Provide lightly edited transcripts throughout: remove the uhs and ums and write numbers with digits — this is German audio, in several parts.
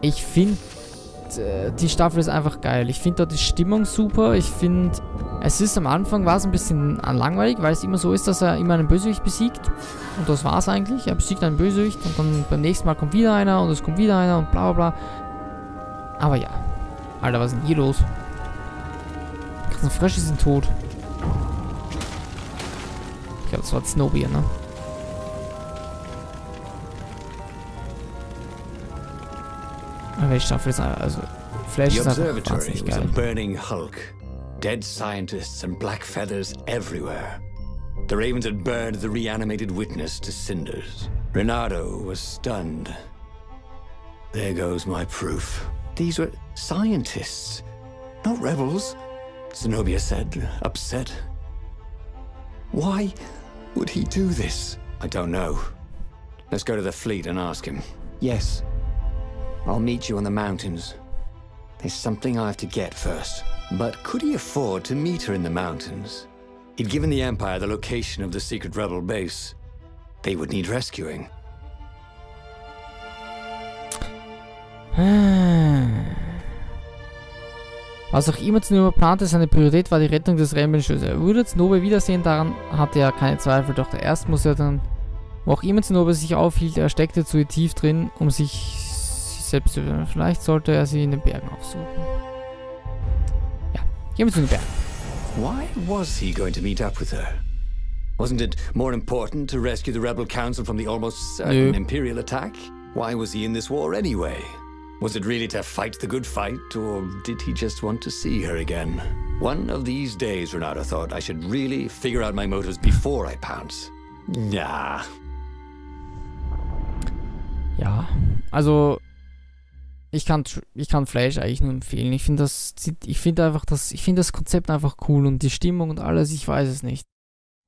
Ich finde, die Staffel ist einfach geil. Ich finde dort die Stimmung super. Ich finde, es ist am Anfang war es ein bisschen langweilig, weil es immer so ist, dass er immer einen Bösewicht besiegt. Und das war es eigentlich. Er besiegt einen Bösewicht und dann beim nächsten Mal kommt wieder einer und es kommt wieder einer und bla bla bla. Aber ja. Alter, was ist denn hier los? Die ganzen Frösche sind tot. Ich glaube, das war Snowbeer, ne? Aber die Staffel ist also Flash ist einfach wahnsinnig geil. A burning hulk. Dead scientists and black feathers everywhere. The ravens had burned the reanimated witness to cinders. Reynardo was stunned. There goes my proof. These were scientists, not rebels, Zenobia said, upset. Why would he do this? I don't know. Let's go to the fleet and ask him. Yes. I'll meet you on the mountains. There's something I have to get first. But could he afford to meet her in the mountains? He'd given the Empire the location of the secret rebel base. They would need rescuing. Was auch immer Zenobia plante, seine Priorität war die Rettung des Rebellenschützes. Er würde Zenobia wiedersehen, daran hatte er keine Zweifel, doch erst muss er dann, wo auch immer Zenobia sich aufhielt, er steckte zu tief drin, um sich selbst zu finden. Vielleicht sollte er sie in den Bergen aufsuchen. Ja, gehen wir zu den Bergen. Why was he going to meet up with her? Wasn't it more important to rescue the rebel council from the almost certain imperial attack? Why was he in this war anyway? Was it really to fight the good fight, or did he just want to see her again? One of these days, Reynardo thought, I should really figure out my motives before I pounce. Nah. Ja, also ich kann Flash eigentlich nur empfehlen. Ich finde das Konzept einfach cool und die Stimmung und alles, ich weiß es nicht.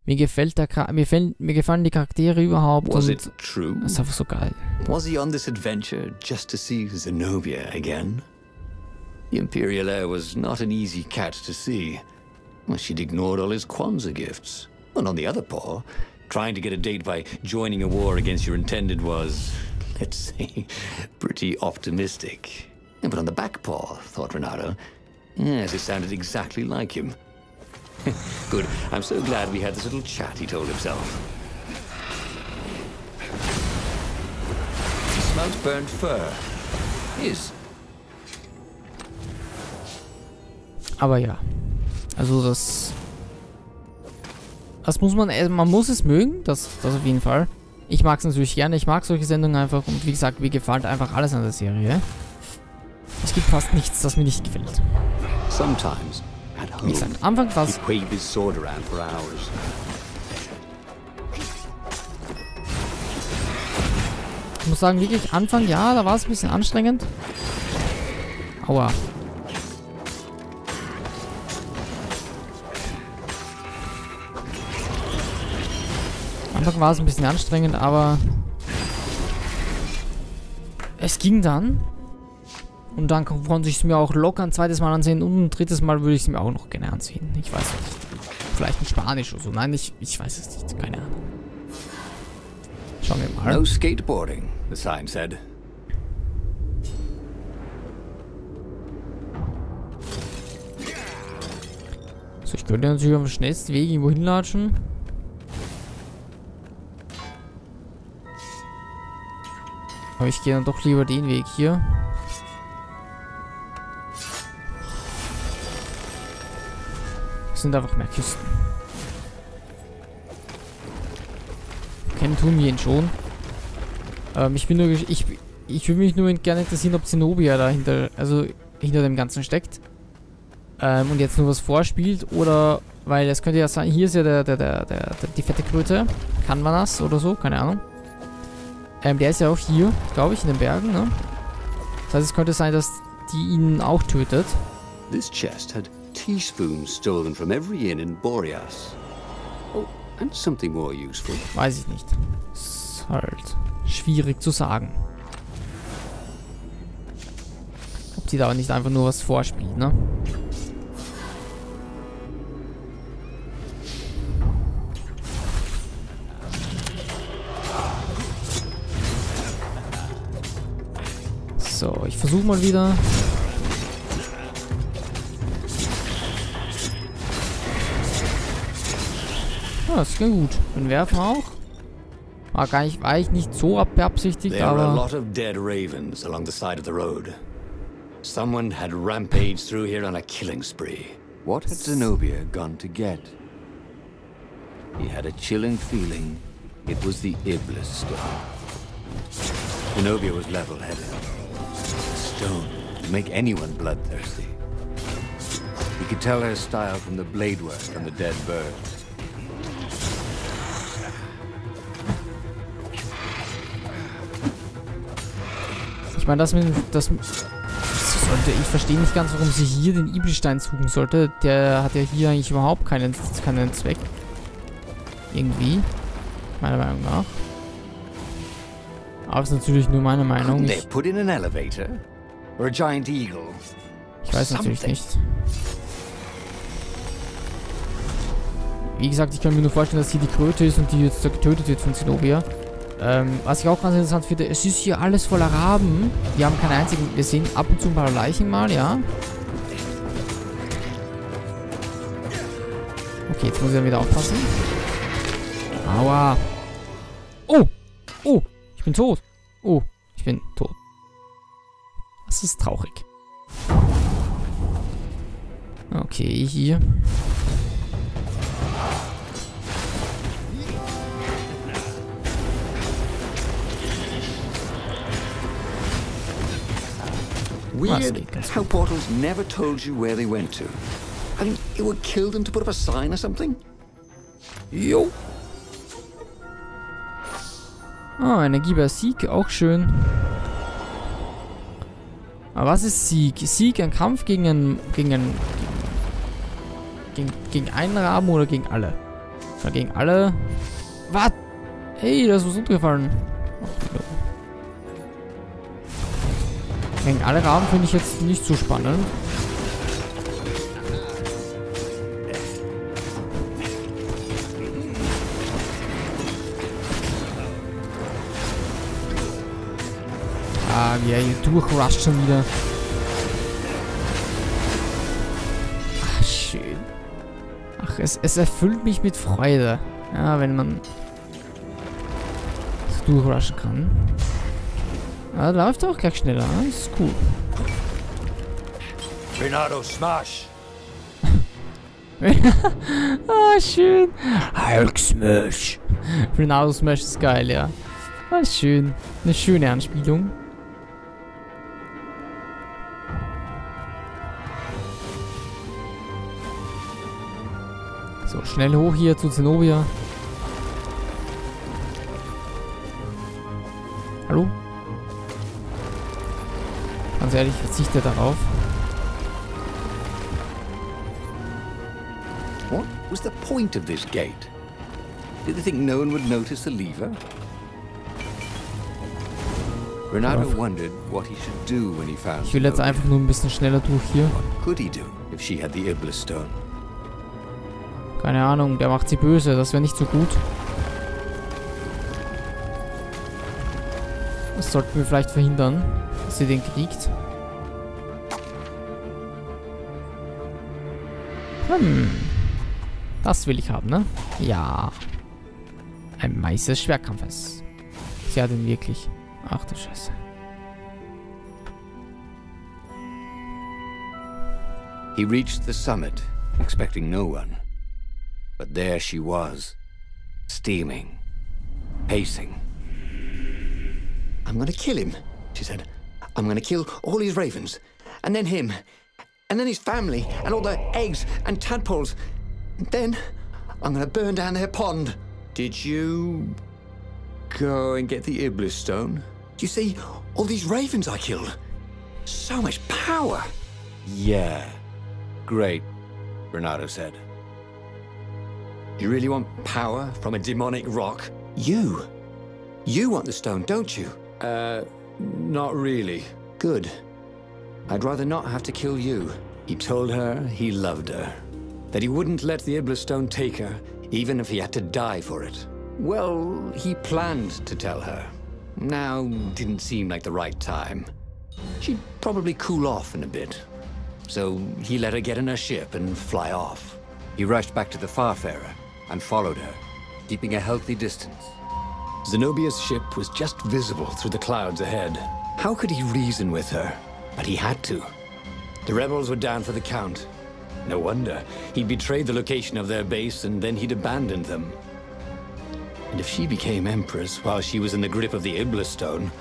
Mir gefallen die Charaktere überhaupt. Was it true? Das ist einfach so geil. Was he on this adventure just to see Zenobia again? The Imperial heir was not an easy cat to see. Well, she'd ignored all his Kwanzaa gifts. And on the other paw, trying to get a date by joining a war against your intended was, let's say, pretty optimistic. But on the back paw, thought Reynardo, yes, it sounded exactly like him. Good. I'm so glad we had this little chat, he told himself. He smelt burnt fur. His. Aber ja. Also das muss man muss es mögen, das auf jeden Fall. Ich mag es natürlich gerne, ich mag solche Sendungen einfach und wie gesagt, mir gefällt einfach alles an der Serie. Es gibt fast nichts, das mir nicht gefällt. Sometimes. Wie gesagt, Anfang war es. Ich muss sagen, wirklich, Anfang, ja, da war es ein bisschen anstrengend. Aua. Anfang war es ein bisschen anstrengend, aber es ging dann. Und dann konnte ich es mir auch locker ein zweites Mal ansehen und ein drittes Mal würde ich es mir auch noch gerne ansehen. Ich weiß nicht. Vielleicht in Spanisch oder so. Nein, ich weiß es nicht. Keine Ahnung. Schauen wir mal. No skateboarding, the sign said. So, ich könnte natürlich auf dem schnellsten Weg irgendwo hinlatschen. Aber ich gehe dann doch lieber den Weg hier. Es sind einfach mehr Kisten. Kennen tun wir ihn schon. Ich würde mich nur gerne interessieren, ob Zenobia dahinter, also hinter dem Ganzen steckt. Und jetzt nur was vorspielt oder, weil es könnte ja sein, hier ist ja die fette Kröte. Kann man das oder so? Keine Ahnung. Der ist ja auch hier, glaube ich, in den Bergen, ne? Das heißt, es könnte sein, dass die ihn auch tötet. This chest had teaspoons stolen from every inn in Boreas. Oh, and something more useful. Weiß ich nicht. Ist halt schwierig zu sagen. Ob die da nicht einfach nur was vorspielt, ne? So, ich versuche mal wieder. Ja, das ging gut. Den Werfen auch. War ich nicht so beabsichtigt, There were a aber... lot of dead ravens along the side of the road. Someone had rampaged through here on a killing spree. What had Zenobia gone to get? He had a chilling feeling it was the Iblis stone. Zenobia was level-headed. The stone would make anyone bloodthirsty. He could tell her style from the blade work on the dead birds. Ich meine, ich verstehe nicht ganz, warum sie hier den Iblisstein suchen sollte. Der hat ja hier eigentlich überhaupt keinen Zweck. Irgendwie. Meiner Meinung nach. Aber es ist natürlich nur meine Meinung. Ich weiß natürlich nicht. Wie gesagt, ich kann mir nur vorstellen, dass hier die Kröte ist und die jetzt getötet wird von Zenobia. Was ich auch ganz interessant finde, es ist hier alles voller Raben. Wir haben keine einzigen... Wir sehen ab und zu ein paar Leichen mal, ja. Okay, jetzt muss ich dann wieder aufpassen. Aua. Oh! Oh! Ich bin tot. Oh, ich bin tot. Das ist traurig. Okay, hier. Weird how portals never told you where they went to. I think it would kill them to put up a sign or something. Jo. Ah, Energie bei Sieg, auch schön. Aber was ist Sieg? Sieg, ein Kampf gegen einen Raben oder gegen alle? Ja, gegen alle. Was? Hey, da ist was runtergefallen. Gegen alle Raben finde ich jetzt nicht so spannend. Ah, wie er hier durchrusht schon wieder. Ach, schön. Ach, es erfüllt mich mit Freude. Ja, wenn man so durchrushen kann. Ah, läuft auch gleich schneller. Das ist cool. Reynardo Smash! Ah, schön. Hulk Smash. Reynardo Smash ist geil, ja. Ah, schön. Eine schöne Anspielung. So, schnell hoch hier zu Zenobia. Hallo? Ganz ehrlich, ich verzichte darauf. What was the point of this gate? Did they think no one would notice the lever? Reynardo wondered what he should do when he found. Ich will jetzt einfach nur ein bisschen schneller durch hier. What could he do if she had the Iblis stone? Keine Ahnung, der macht sie böse, das wäre nicht so gut. Das sollten wir vielleicht verhindern, dass sie den kriegt. Das will ich haben, ne? Ja. Ein Meister des Schwertkampfes. Sie hat ihn wirklich. Ach du Scheiße. He reached the summit, expecting no one. But there she was, steaming, pacing. I'm gonna kill him, she said. I'm gonna kill all his ravens, and then him, and then his family, and all their eggs and tadpoles. And then I'm gonna burn down their pond. Did you go and get the Iblis stone? You see, all these ravens I killed. So much power. Yeah, great, Reynardo said. You really want power from a demonic rock? You want the stone, don't you? Not really. Good. I'd rather not have to kill you. He told her he loved her. That he wouldn't let the Iblis stone take her, even if he had to die for it. Well, he planned to tell her. Now didn't seem like the right time. She'd probably cool off in a bit. So he let her get in her ship and fly off. He rushed back to the Farfarer and followed her, keeping a healthy distance. Zenobia's ship was just visible through the clouds ahead. How could he reason with her? But he had to. The rebels were down for the count. No wonder. He'd betrayed the location of their base and then he'd abandoned them. And if she became Empress while she was in the grip of the Iblis Stone,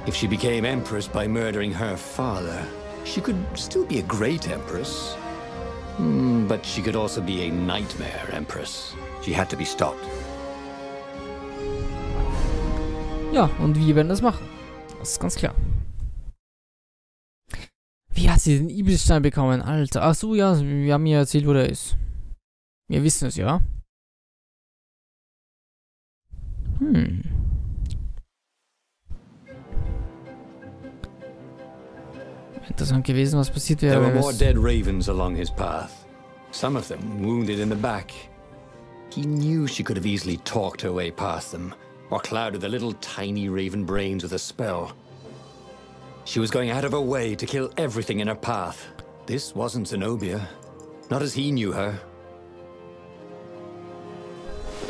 if she became Empress by murdering her father, she could still be a great Empress. But she could also be a nightmare Empress. She had to be stopped. Ja, und wir werden das machen. Das ist ganz klar. Wie hat sie den Iblisstein bekommen, Alter? Ach so, ja, wir haben mir erzählt, wo der ist. Wir wissen es, ja. Interessant gewesen, was passiert wäre. There were more dead ravens along his path. Some of them wounded in the back. He knew she could have easily talked her way past them, or clouded the little tiny raven brains with a spell. She was going out of her way to kill everything in her path. This wasn't Zenobia. Not as he knew her.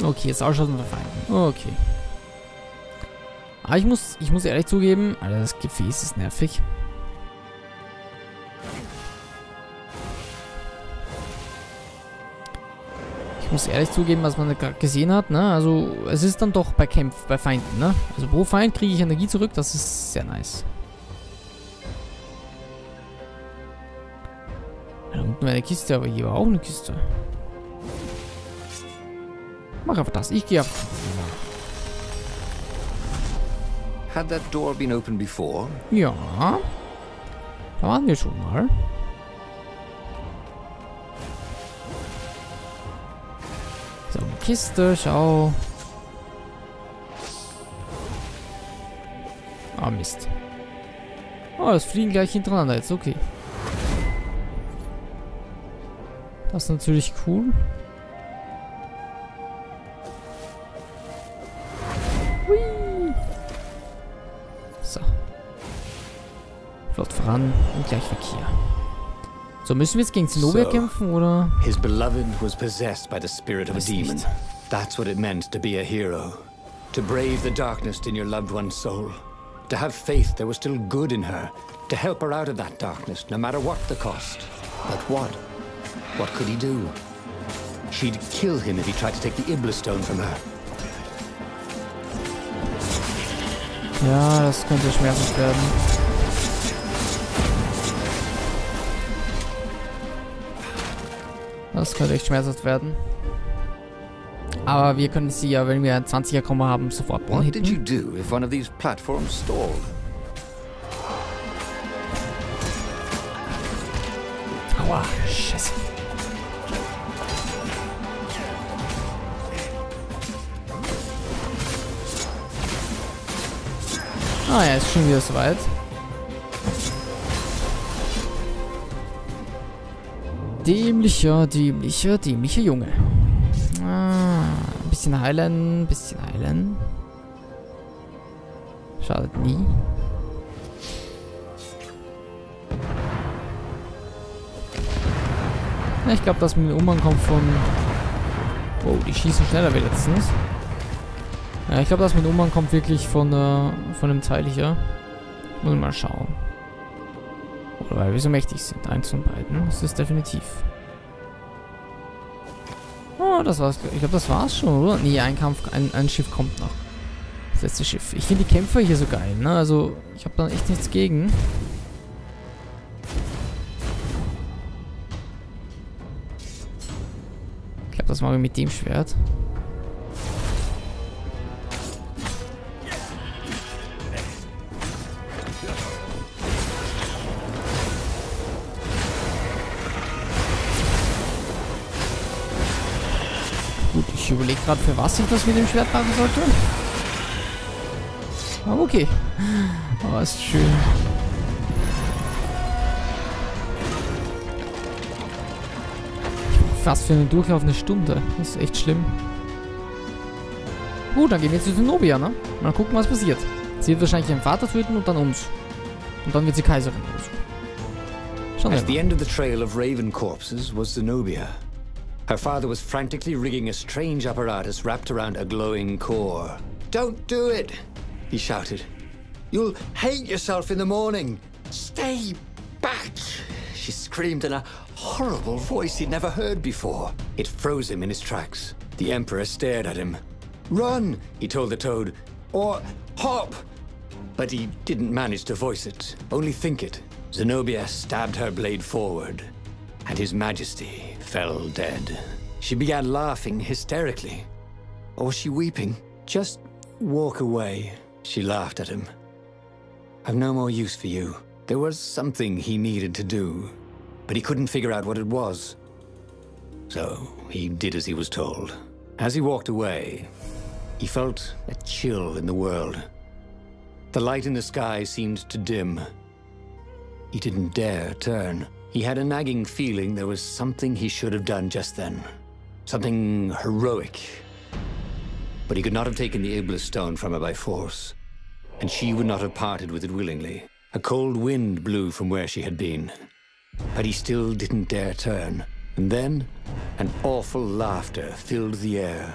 Okay, jetzt Ausschalten und Verfeinden. Okay. Aber ich muss ehrlich zugeben, Alter, das Gefäß ist nervig. Ich muss ehrlich zugeben, was man gerade gesehen hat, ne? Also, es ist dann doch bei Feinden, ne? Also pro Feind kriege ich Energie zurück, das ist sehr nice. Da unten war eine Kiste, aber hier war auch eine Kiste. Mach einfach das, ich gehe ab. Had that door been open before? Ja. Da waren wir schon mal. So, eine Kiste, schau. Ah, Mist. Oh, das fliegen gleich hintereinander jetzt, okay. Das ist natürlich cool. Hui. So. Flott voran und gleich Verkehr. So, müssen wir jetzt gegen Zenobia kämpfen, oder? His beloved was possessed by the spirit of a demon. That's what it meant to be a hero. To brave the darkness in your loved one's soul. To have faith there was still good in her. To help her out of that darkness, no matter what the cost. But what? What could he do? She'd kill him if he tried to take the Iblis Stone from her. Ja, das könnte schmerzhaft werden. Das könnte echt schmerzhaft werden. Aber wir können sie ja, wenn wir ein 20er Komma haben, sofort What did you do if one of these platforms stalled? Aua, Scheiße. Ah ja, ist schon wieder soweit. Dämlicher Junge. Ah, ein bisschen heilen, Schadet nie. Ja, ich glaube, das mit dem Umhang kommt von... Oh, die schießen schneller wie letztens. Ja, ich glaube, das mit dem Umhang kommt wirklich von dem Teil hier. Muss mal schauen. Oder weil wir so mächtig sind. Eins von beiden. Das ist definitiv. Oh, das war's. Ich glaube, das war's schon, oder? Nee, ein Schiff kommt noch. Das letzte Schiff. Ich finde die Kämpfer hier so geil, ne? Also, ich habe da echt nichts gegen. Ich glaube, das mache ich mit dem Schwert. Gut, ich überlege gerade, für was ich das mit dem Schwert machen sollte. Aber okay. Oh, ist schön. Ich brauche fast für einen Durchlauf eine Stunde. Das ist echt schlimm. Gut, dann gehen wir zu Zenobia, ne? Mal gucken, was passiert. Sie wird wahrscheinlich ihren Vater töten und dann uns. Und dann wird sie Kaiserin. Schon At the end of the trail of raven corpses was Zenobia. Her father was frantically rigging a strange apparatus wrapped around a glowing core. "Don't do it!" he shouted. "You'll hate yourself in the morning. Stay back!" She screamed in a horrible voice he'd never heard before. It froze him in his tracks. The Emperor stared at him. "Run," he told the toad, "or hop." But he didn't manage to voice it, only think it. Zenobia stabbed her blade forward, and His Majesty fell dead. She began laughing hysterically. Or was she weeping? "Just walk away," she laughed at him. "I've no more use for you." There was something he needed to do, but he couldn't figure out what it was. So he did as he was told. As he walked away, he felt a chill in the world. The light in the sky seemed to dim. He didn't dare turn. He had a nagging feeling there was something he should have done just then. Something heroic. But he could not have taken the Iblis stone from her by force, and she would not have parted with it willingly. A cold wind blew from where she had been, but he still didn't dare turn. And then, an awful laughter filled the air,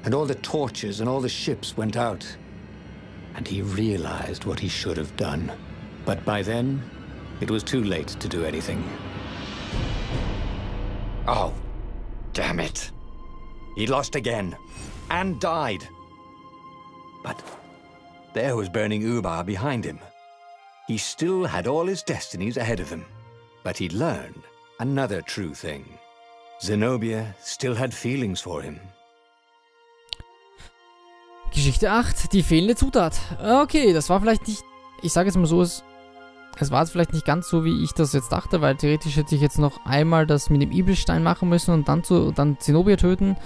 and all the torches and all the ships went out, and he realized what he should have done. But by then, it was too late to do anything. Oh, damn it. He lost again, and died. But there was burning Ubar behind him. He still had all his destinies ahead of him. But he'd learned another true thing. Zenobia still had feelings for him. Geschichte 8, die fehlende Zutat. Okay, das war vielleicht nicht... Ich sage jetzt mal so, es war jetzt vielleicht nicht ganz so, wie ich das jetzt dachte, weil theoretisch hätte ich jetzt noch einmal das mit dem Ibelstein machen müssen und dann Zenobia töten.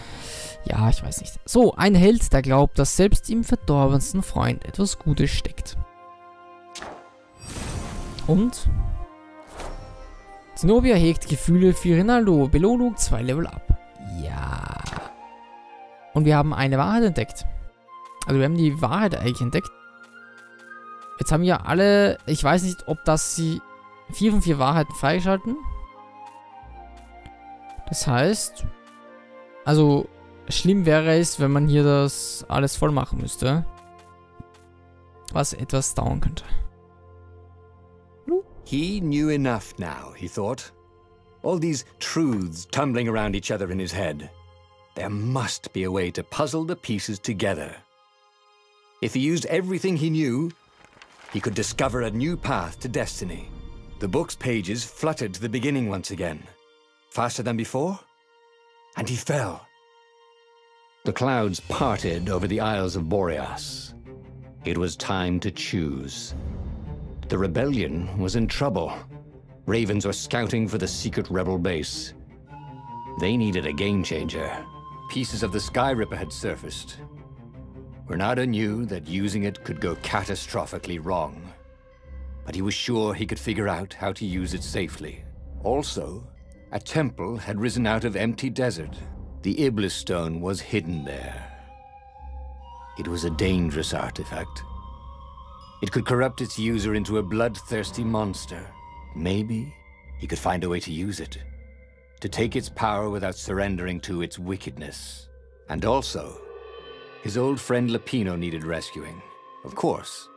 Ja, ich weiß nicht. So, ein Held, der glaubt, dass selbst im verdorbensten Freund etwas Gutes steckt. Und Zenobia hegt Gefühle für Reynardo. Belohnung 2 Level up. Ja. Und wir haben eine Wahrheit entdeckt. Also wir haben die Wahrheit eigentlich entdeckt. Jetzt haben ja alle... Ich weiß nicht, ob das sie... 4 von 4 Wahrheiten freigeschalten. Das heißt... Also... Schlimm wäre es, wenn man hier das alles voll machen müsste. Was etwas dauern könnte. He knew enough now, he thought. All these truths tumbling around each other in his head. There must be a way to puzzle the pieces together. If he used everything he knew, he could discover a new path to destiny. The book's pages fluttered to the beginning once again. Faster than before? And he fell. The clouds parted over the Isles of Boreas. It was time to choose. The rebellion was in trouble. Ravens were scouting for the secret rebel base. They needed a game changer. Pieces of the Sky Ripper had surfaced. Reynardo knew that using it could go catastrophically wrong. But he was sure he could figure out how to use it safely. Also, a temple had risen out of empty desert. The Iblis stone was hidden there. It was a dangerous artifact. It could corrupt its user into a bloodthirsty monster. Maybe he could find a way to use it, to take its power without surrendering to its wickedness. And also, his old friend Lapino needed rescuing. Of course,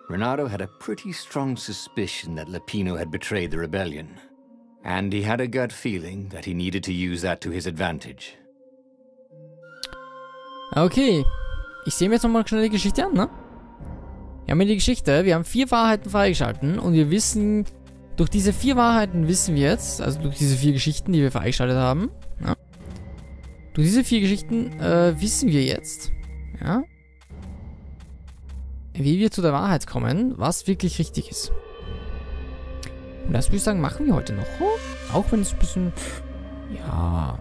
Reynardo had a pretty strong suspicion that Lapino had betrayed the rebellion. And he had a gut feeling that he needed to use that to his advantage. Okay, ich sehe mir jetzt nochmal schnell die Geschichte an, ne? Wir haben hier die Geschichte, wir haben 4 Wahrheiten freigeschalten und wir wissen, durch diese 4 Wahrheiten wissen wir jetzt, also durch diese 4 Geschichten, die wir freigeschaltet haben, ja, durch diese 4 Geschichten wissen wir jetzt, ja, wie wir zu der Wahrheit kommen, was wirklich richtig ist. Und das würde ich sagen, machen wir heute noch, auch wenn es ein bisschen, ja,